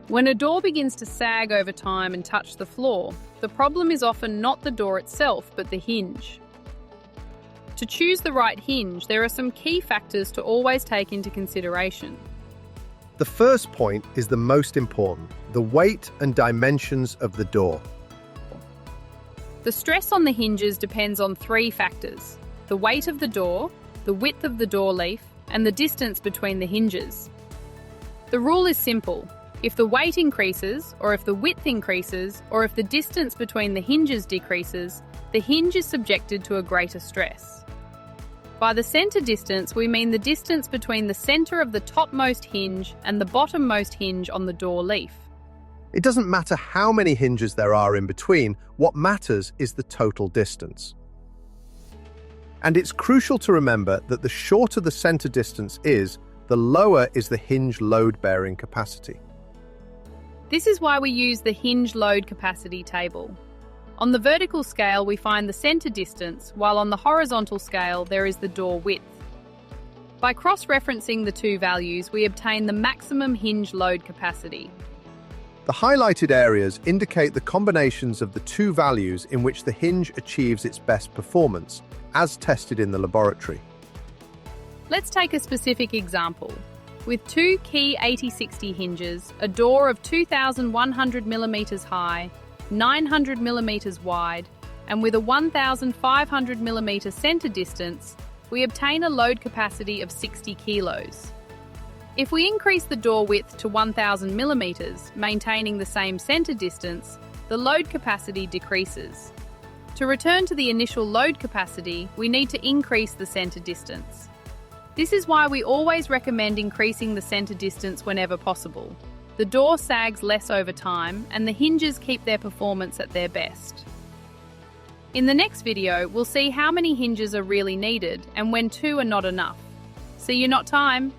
When a door begins to sag over time and touch the floor, the problem is often not the door itself, but the hinge. To choose the right hinge, there are some key factors to always take into consideration. The first point is the most important: the weight and dimensions of the door. The stress on the hinges depends on three factors: the weight of the door, the width of the door leaf, and the distance between the hinges. The rule is simple. If the weight increases, or if the width increases, or if the distance between the hinges decreases, the hinge is subjected to a greater stress. By the centre distance, we mean the distance between the centre of the topmost hinge and the bottommost hinge on the door leaf. It doesn't matter how many hinges there are in between, what matters is the total distance. And it's crucial to remember that the shorter the centre distance is, the lower is the hinge load-bearing capacity. This is why we use the hinge load capacity table. On the vertical scale, we find the centre distance, while on the horizontal scale, there is the door width. By cross-referencing the two values, we obtain the maximum hinge load capacity. The highlighted areas indicate the combinations of the two values in which the hinge achieves its best performance, as tested in the laboratory. Let's take a specific example. With two key 80-60 hinges, a door of 2,100 mm high, 900 mm wide, and with a 1,500 mm centre distance, we obtain a load capacity of 60 kilos. If we increase the door width to 1,000 mm, maintaining the same centre distance, the load capacity decreases. To return to the initial load capacity, we need to increase the centre distance. This is why we always recommend increasing the centre distance whenever possible. The door sags less over time, and the hinges keep their performance at their best. In the next video, we'll see how many hinges are really needed and when two are not enough. See you not time!